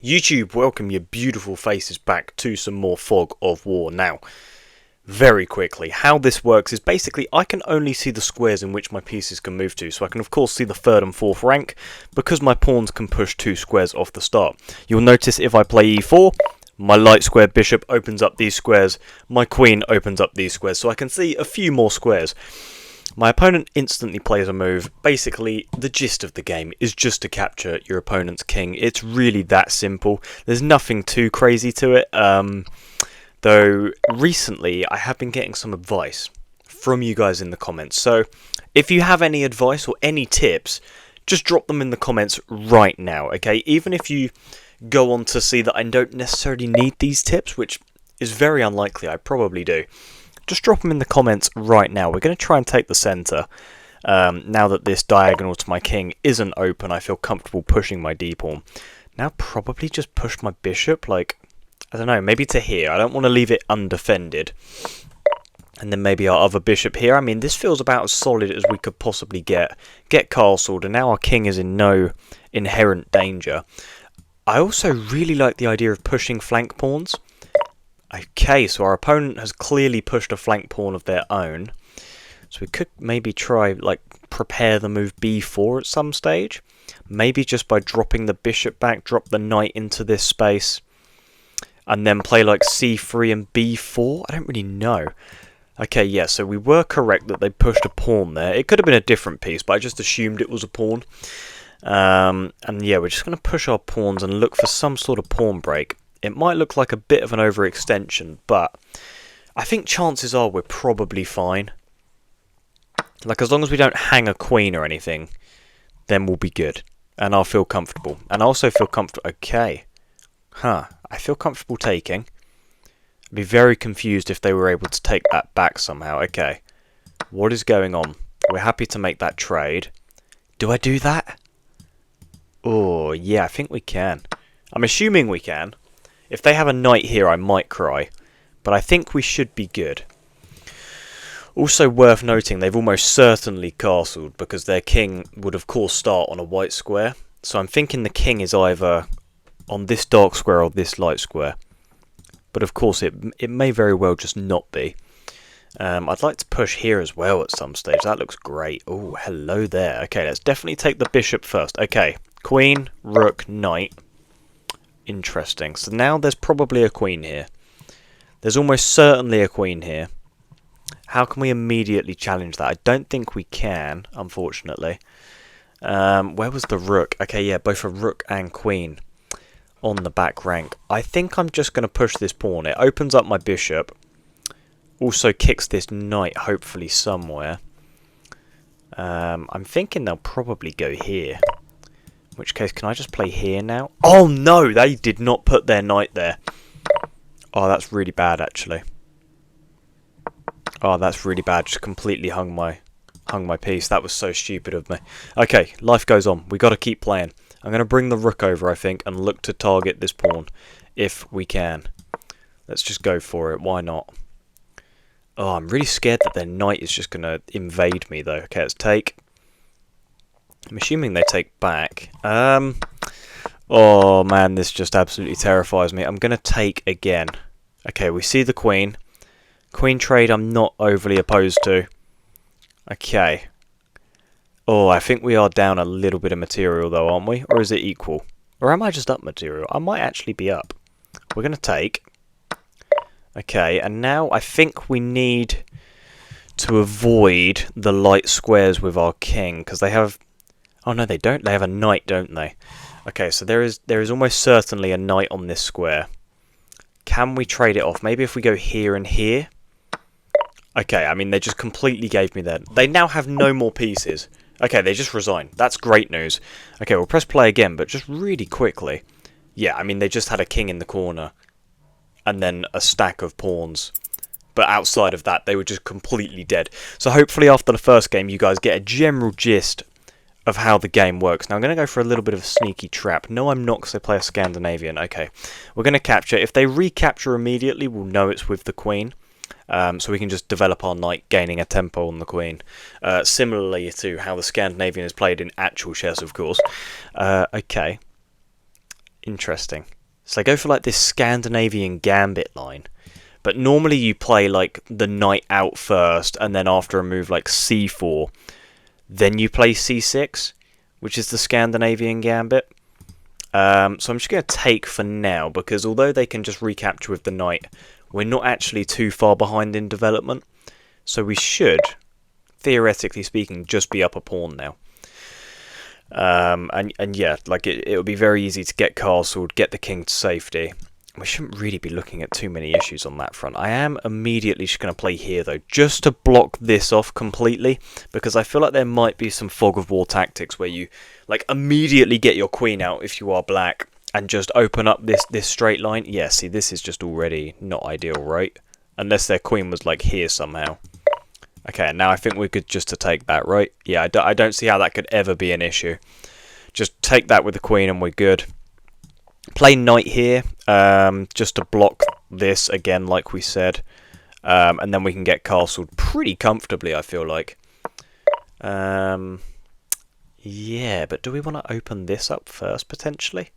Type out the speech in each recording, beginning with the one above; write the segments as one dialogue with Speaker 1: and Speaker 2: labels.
Speaker 1: YouTube, welcome your beautiful faces back to some more Fog of War. Now, very quickly, how this works is basically I can only see the squares in which my pieces can move to, so I can of course see the 3rd and 4th rank, because my pawns can push 2 squares off the start. You'll notice if I play e4, my light square bishop opens up these squares, my queen opens up these squares, so I can see a few more squares. My opponent instantly plays a move. Basically, the gist of the game is just to capture your opponent's king. It's really that simple. There's nothing too crazy to it. Though, recently, I have been getting some advice from you guys in the comments. So, if you have any advice or any tips, just drop them in the comments right now, okay? Even if you go on to see that I don't necessarily need these tips, which is very unlikely, I probably do. Just drop them in the comments right now. We're going to try and take the centre. Now that this diagonal to my king isn't open, I feel comfortable pushing my d-pawn. Now probably just push my bishop, like, I don't know, maybe to here. I don't want to leave it undefended. And then maybe our other bishop here. I mean, this feels about as solid as we could possibly get. Get castled, and now our king is in no inherent danger. I also really like the idea of pushing flank pawns. Okay, so our opponent has clearly pushed a flank pawn of their own. So we could maybe try, like, prepare the move b4 at some stage. Maybe just by dropping the bishop back, drop the knight into this space. And then play, like, c3 and b4? I don't really know. Okay, yeah, so we were correct that they pushed a pawn there. It could have been a different piece, but I just assumed it was a pawn. And yeah, we're just going to push our pawns and look for some sort of pawn break. It might look like a bit of an overextension, but I think chances are we're probably fine. Like, as long as we don't hang a queen or anything, then we'll be good. And I'll feel comfortable. And I also feel comfortable. Okay. I feel comfortable taking. I'd be very confused if they were able to take that back somehow. Okay. What is going on? We're happy to make that trade. Do I do that? Oh, yeah, I think we can. I'm assuming we can. If they have a knight here, I might cry. But I think we should be good. Also worth noting, they've almost certainly castled, because their king would of course start on a white square. So I'm thinking the king is either on this dark square or this light square. But of course it may very well just not be. I'd like to push here as well at some stage. That looks great. Oh, hello there. Okay, let's definitely take the bishop first. Okay, queen, rook, knight. Interesting. So now there's probably a queen here. There's almost certainly a queen here. How can we immediately challenge that? I don't think we can, unfortunately. Where was the rook? Okay, yeah, both a rook and queen on the back rank. I think I'm just going to push this pawn. It opens up my bishop. Also kicks this knight, hopefully, somewhere. I'm thinking they'll probably go here. In which case, can I just play here now? Oh no, they did not put their knight there. Oh, that's really bad, actually. Oh, that's really bad. Just completely hung my piece. That was so stupid of me. Okay, life goes on. We got to keep playing. I'm going to bring the rook over, I think, and look to target this pawn if we can. Let's just go for it. Why not? Oh, I'm really scared that their knight is just going to invade me, though. Okay, let's take. I'm assuming they take back. Oh man, this just absolutely terrifies me. I'm going to take again. Okay, we see the queen. Queen trade I'm not overly opposed to. Okay. Oh, I think we are down a little bit of material though, aren't we? Or is it equal? Or am I just up material? I might actually be up. We're going to take. Okay, and now I think we need to avoid the light squares with our king, because they have... Oh no, they don't. They have a knight, don't they? Okay, so there is almost certainly a knight on this square. Can we trade it off? Maybe if we go here and here? Okay, I mean, they just completely gave me that. They now have no more pieces. Okay, they just resigned. That's great news. Okay, we'll press play again, but just really quickly. Yeah, I mean, they just had a king in the corner. And then a stack of pawns. But outside of that, they were just completely dead. So hopefully after the first game, you guys get a general gist of how the game works. Now I'm going to go for a little bit of a sneaky trap. No, I'm not, because I play a Scandinavian. Okay, we're going to capture. If they recapture immediately, we'll know it's with the queen. So we can just develop our knight, gaining a tempo on the queen. Similarly to how the Scandinavian is played in actual chess, of course. Okay. Interesting. So they go for like this Scandinavian gambit line. But normally you play like the knight out first, and then after a move like c4, then you play c6, which is the Scandinavian gambit. So I'm just going to take for now, because although they can just recapture with the knight, we're not actually too far behind in development. So we should, theoretically speaking, just be up a pawn now. And yeah, like it would be very easy to get castled, get the king to safety. We shouldn't really be looking at too many issues on that front. I am immediately just going to play here, though, just to block this off completely, because I feel like there might be some fog of war tactics where you like immediately get your queen out if you are black and just open up this straight line. Yeah, see, this is just already not ideal, right? Unless their queen was like here somehow. Okay, now I think we're good just to take that, right? Yeah, I don't see how that could ever be an issue. Just take that with the queen and we're good. Play knight here, just to block this again, like we said. And then we can get castled pretty comfortably, I feel like. Yeah, but do we want to open this up first, potentially?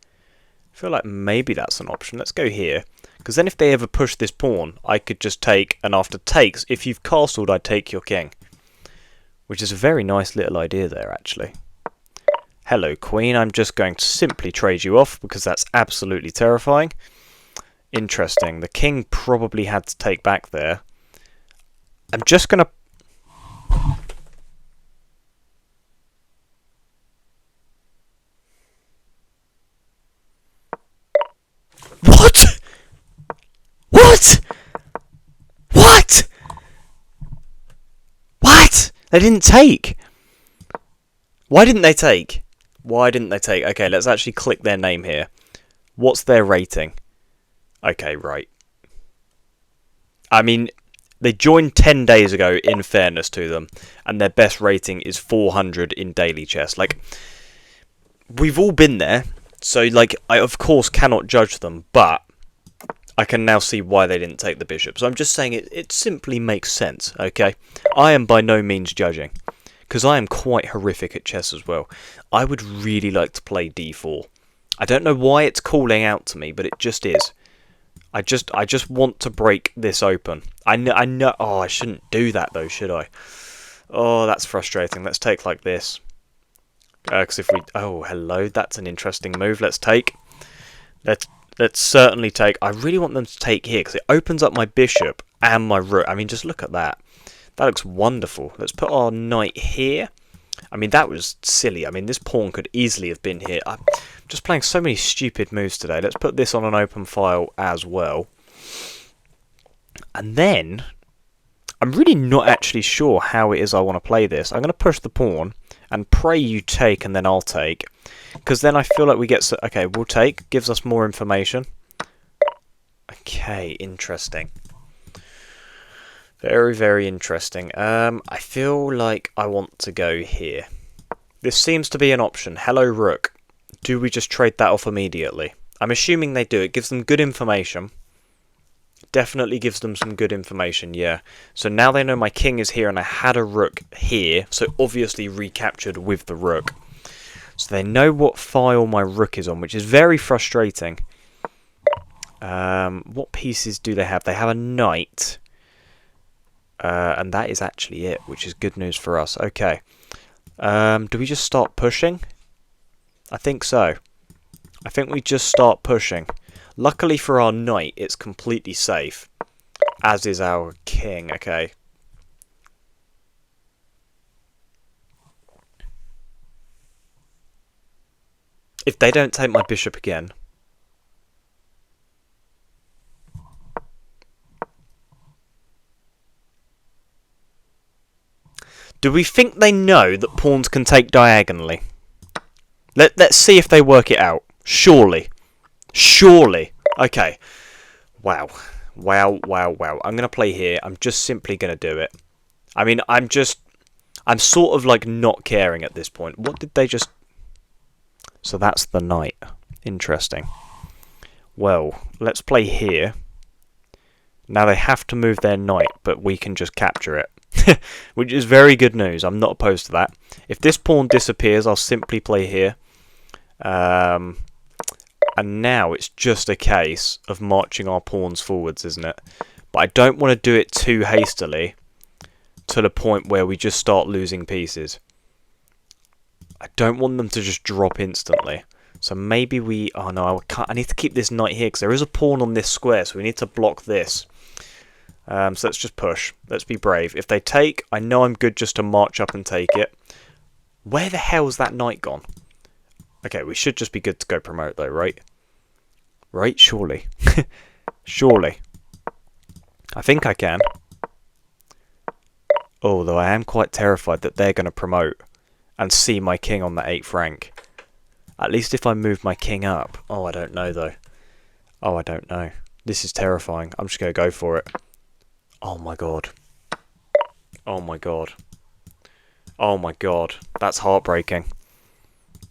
Speaker 1: I feel like maybe that's an option. Let's go here. Because then if they ever push this pawn, I could just take, and after takes, if you've castled, I take your king. Which is a very nice little idea there, actually. Hello, queen. I'm just going to simply trade you off, because that's absolutely terrifying. Interesting. The king probably had to take back there. I'm just going to... What? What? What? What? They didn't take. Why didn't they take? Why didn't they take? Okay, let's actually click their name here. What's their rating? Okay, right. I mean, they joined 10 days ago, in fairness to them, and their best rating is 400 in daily chess. Like, we've all been there, so, like, I of course cannot judge them, but I can now see why they didn't take the bishop. So I'm just saying it simply makes sense, okay? I am by no means judging, because I am quite horrific at chess as well. I would really like to play d4. I don't know why it's calling out to me, but it just is. I just want to break this open. I know. Oh, I shouldn't do that though, should I? Oh, that's frustrating. Let's take like this. Because if we... Oh, hello. That's an interesting move. Let's take. Let's certainly take. I really want them to take here, because it opens up my bishop and my rook. I mean, just look at that. That looks wonderful. Let's put our knight here. I mean, that was silly. I mean, this pawn could easily have been here. I'm just playing so many stupid moves today. Let's put this on an open file as well. And then, I'm really not actually sure how it is I want to play this. I'm going to push the pawn and pray you take and then I'll take. Because then I feel like we get... Okay, we'll take. Gives us more information. Okay, interesting. Very, very interesting. I feel like I want to go here. This seems to be an option. Hello, rook. Do we just trade that off immediately? I'm assuming they do. It gives them good information. Definitely gives them some good information, yeah. So now they know my king is here and I had a rook here. So obviously recaptured with the rook. So they know what file my rook is on, which is very frustrating. What pieces do they have? They have a knight. And that is actually it, which is good news for us. Okay. Do we just start pushing? I think so. I think we just start pushing. Luckily for our knight, it's completely safe. As is our king, okay. If they don't take my bishop again... Do we think they know that pawns can take diagonally? Let's see if they work it out. Surely. Surely. Okay. Wow. Wow, wow, wow. I'm going to play here. I'm just simply going to do it. I mean, I'm sort of like not caring at this point. What did they just... So that's the knight. Interesting. Well, let's play here. Now they have to move their knight, but we can just capture it. Which is very good news. I'm not opposed to that. If this pawn disappears, I'll simply play here. And now it's just a case of marching our pawns forwards, isn't it? But I don't want to do it too hastily to the point where we just start losing pieces. I don't want them to just drop instantly. So maybe we... Oh no, I need to keep this knight here because there is a pawn on this square, so we need to block this. So let's just push. Let's be brave. If they take, I know I'm good just to march up and take it. Where the hell's that knight gone? Okay, we should just be good to go promote though, right? Right? Surely. Surely. I think I can. Although I am quite terrified that they're going to promote and see my king on the 8th rank. At least if I move my king up. Oh, I don't know though. Oh, I don't know. This is terrifying. I'm just going to go for it. Oh my god. Oh my god. Oh my god. That's heartbreaking.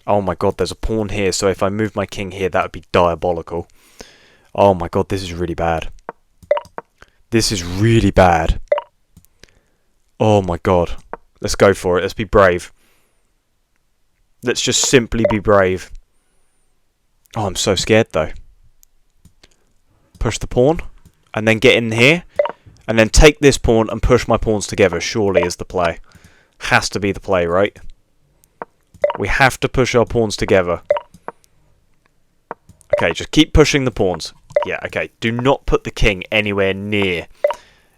Speaker 1: Oh my god, there's a pawn here, so if I move my king here, that would be diabolical. Oh my god, this is really bad. This is really bad. Oh my god. Let's go for it. Let's be brave. Let's just simply be brave. Oh, I'm so scared though. Push the pawn. And then get in here. And then take this pawn and push my pawns together, surely is the play. Has to be the play, right? We have to push our pawns together. Okay, just keep pushing the pawns. Yeah, okay. Do not put the king anywhere near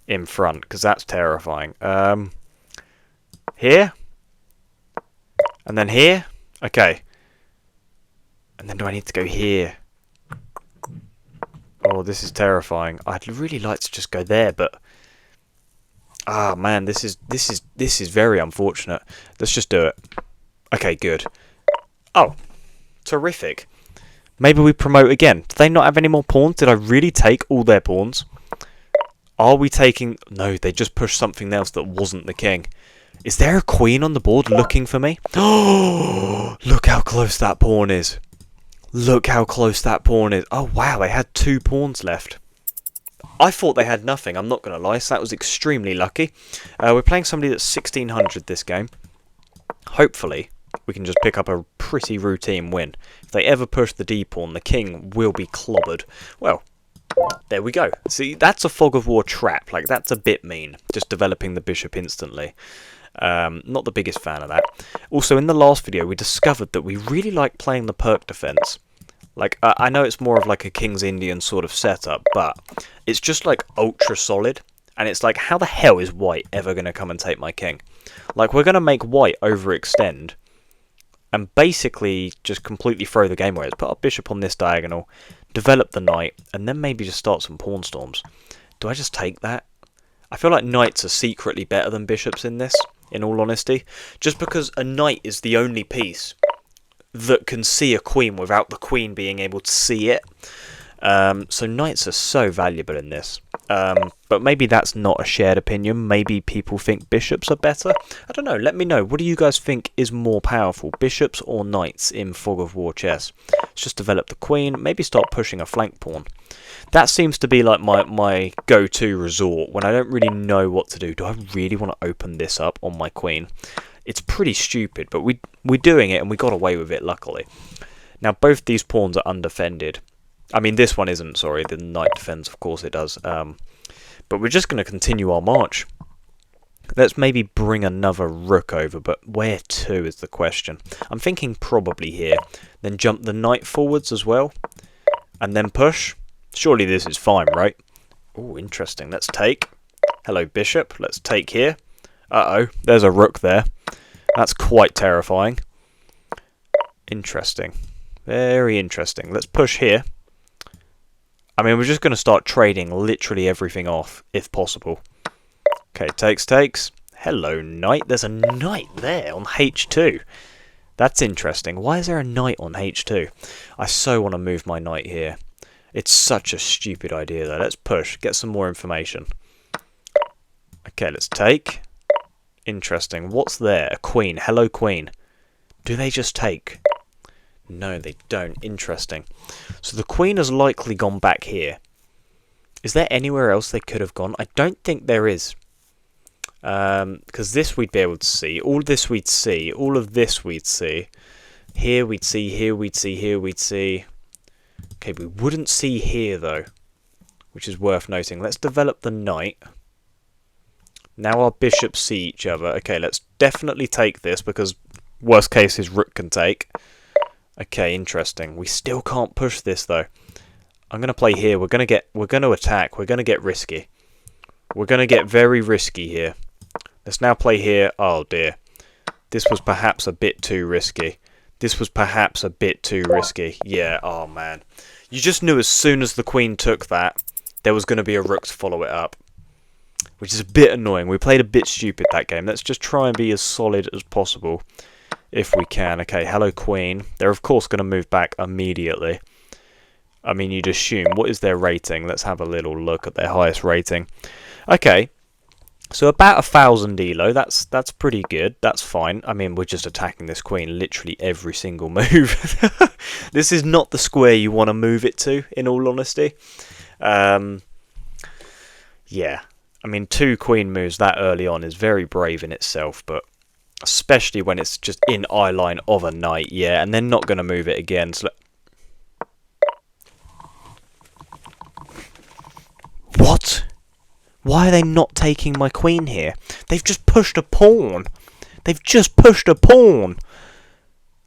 Speaker 1: in front, because that's terrifying. Here. And then here. Okay. And then do I need to go here? Oh, this is terrifying. I'd really like to just go there, but ah man, this is very unfortunate. Let's just do it. Okay, good. Oh, terrific. Maybe we promote again. Do they not have any more pawns? Did I really take all their pawns? Are we taking... No, they just pushed something else that wasn't the king. Is there a queen on the board looking for me? Oh, look how close that pawn is. Look how close that pawn is. Oh, wow, they had 2 pawns left. I thought they had nothing, I'm not going to lie, so that was extremely lucky. We're playing somebody that's 1600 this game. Hopefully, we can just pick up a pretty routine win. If they ever push the d-pawn, the king will be clobbered. Well, there we go. See, that's a fog of war trap. Like, that's a bit mean, just developing the bishop instantly. Not the biggest fan of that. Also, in the last video, we discovered that we really like playing the perk defense. Like, I know it's more of like a King's Indian sort of setup, but it's just like ultra solid. And it's like, how the hell is white ever going to come and take my king? Like, we're going to make white overextend and basically just completely throw the game away. Let's put our bishop on this diagonal, develop the knight, and then maybe just start some pawn storms. Do I just take that? I feel like knights are secretly better than bishops in this, in all honesty. Just because a knight is the only piece that can see a queen without the queen being able to see it. So knights are so valuable in this. But maybe that's not a shared opinion. Maybe people think bishops are better. I don't know. Let me know. What do you guys think is more powerful, bishops or knights in Fog of War chess? Let's just develop the queen. Maybe start pushing a flank pawn. That seems to be like my go-to resort when I don't really know what to do. Do I really want to open this up on my queen? It's pretty stupid, but we're doing it and we got away with it, luckily. Now, both these pawns are undefended. I mean, this one isn't, sorry. The knight defends, of course it does. But we're just going to continue our march. Let's maybe bring another rook over, but where to is the question. I'm thinking probably here. Then jump the knight forwards as well. And then push. Surely this is fine, right? Oh, interesting. Let's take. Hello, bishop. Let's take here. Uh-oh, there's a rook there. That's quite terrifying. Interesting. Very interesting. Let's push here. I mean, we're just going to start trading literally everything off, if possible. Okay, takes. Hello, knight. There's a knight there on H2. That's interesting. Why is there a knight on H2? I so want to move my knight here. It's such a stupid idea, though. Let's push. Get some more information. Okay, let's take. Interesting. What's there? A queen. Hello, queen. Do they just take? No, they don't. Interesting. So the queen has likely gone back here. Is there anywhere else they could have gone? I don't think there is. Because this we'd be able to see. All this we'd see. All of this we'd see. Here we'd see. Here we'd see. Here we'd see. Okay, we wouldn't see here, though, which is worth noting. Let's develop the knight. Now our bishops see each other. Okay, let's definitely take this, because worst case his rook can take. Okay, interesting. We still can't push this, though. I'm going to play here. We're going to attack. We're going to get risky. We're going to get very risky here. Let's now play here. Oh, dear. This was perhaps a bit too risky. This was perhaps a bit too risky. Yeah, oh, man. You just knew as soon as the queen took that, there was going to be a rook to follow it up. Which is a bit annoying. We played a bit stupid that game. Let's just try and be as solid as possible, if we can. Okay, hello, queen. They're, of course, going to move back immediately. I mean, you'd assume. What is their rating? Let's have a little look at their highest rating. Okay. So about 1,000 elo, that's pretty good. That's fine. I mean, we're just attacking this queen literally every single move. This is not the square you want to move it to, in all honesty. Yeah. I mean, 2 queen moves that early on is very brave in itself, but especially when it's just in eye line of a knight, yeah, and they're not going to move it again. So what? Why are they not taking my queen here? They've just pushed a pawn. They've just pushed a pawn.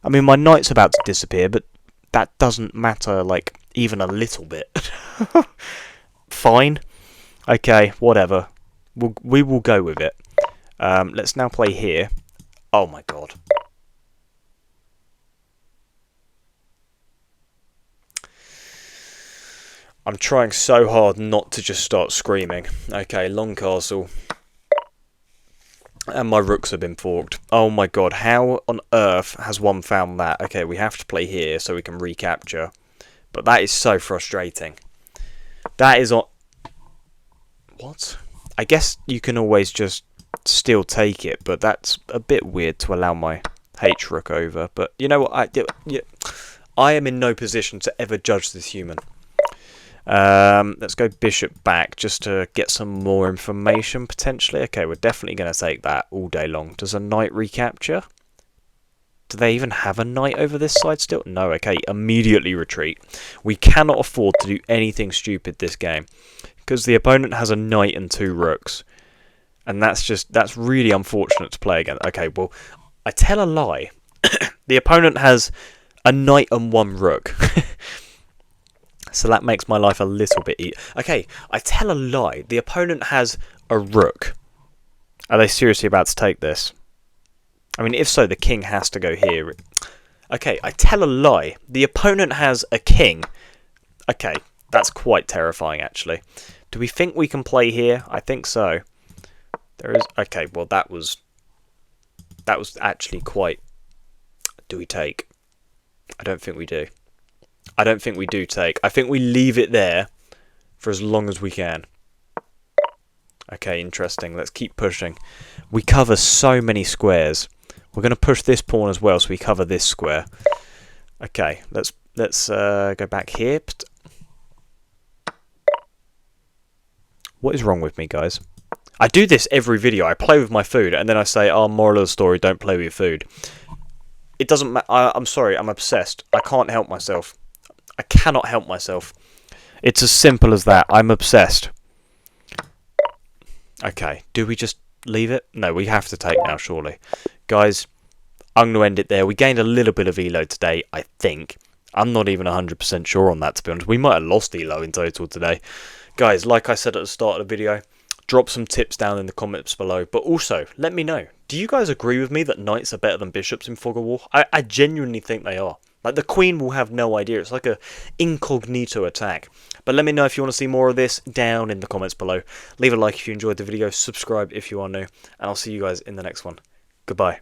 Speaker 1: I mean, my knight's about to disappear, but that doesn't matter, like, even a little bit. Fine. Okay, whatever. We will go with it. Let's now play here. Oh, my God. I'm trying so hard not to just start screaming. Okay, long castle. And my rooks have been forked. Oh my god, how on earth has one found that? Okay, we have to play here so we can recapture. But that is so frustrating. That is on... What? I guess you can always just still take it, but that's a bit weird to allow my H-rook over. But you know what? I am in no position to ever judge this human. Let's go bishop back just to get some more information potentially. Okay, we're definitely going to take that all day long. Does a knight recapture? Do they even have a knight over this side still? No, okay, immediately retreat. We cannot afford to do anything stupid this game because the opponent has a knight and 2 rooks. And that's really unfortunate to play against. Okay, well, I tell a lie. The opponent has a knight and 1 rook. So that makes my life a little bit easier. Okay, I tell a lie. The opponent has a rook. Are they seriously about to take this? I mean, if so, the king has to go here. Okay, I tell a lie. The opponent has a king. Okay, that's quite terrifying, actually. Do we think we can play here? I think so. There is... Okay, well, that was actually quite... Do we take? I don't think we do. I don't think we do take. I think we leave it there for as long as we can. Okay, interesting. Let's keep pushing. We cover so many squares. We're going to push this pawn as well, so we cover this square. Okay, let's go back here. What is wrong with me, guys? I do this every video. I play with my food, and then I say, oh, moral of the story, don't play with your food. It doesn't matter. I'm sorry, I'm obsessed. I can't help myself. I cannot help myself. It's as simple as that. I'm obsessed. Okay, do we just leave it? No, we have to take now, surely. Guys, I'm going to end it there. We gained a little bit of elo today, I think. I'm not even 100% sure on that, to be honest. We might have lost elo in total today. Guys, like I said at the start of the video, drop some tips down in the comments below. But also, let me know. Do you guys agree with me that knights are better than bishops in Fog of War? I genuinely think they are. Like, the queen will have no idea. It's like a incognito attack. But let me know if you want to see more of this down in the comments below. Leave a like if you enjoyed the video. Subscribe if you are new. And I'll see you guys in the next one. Goodbye.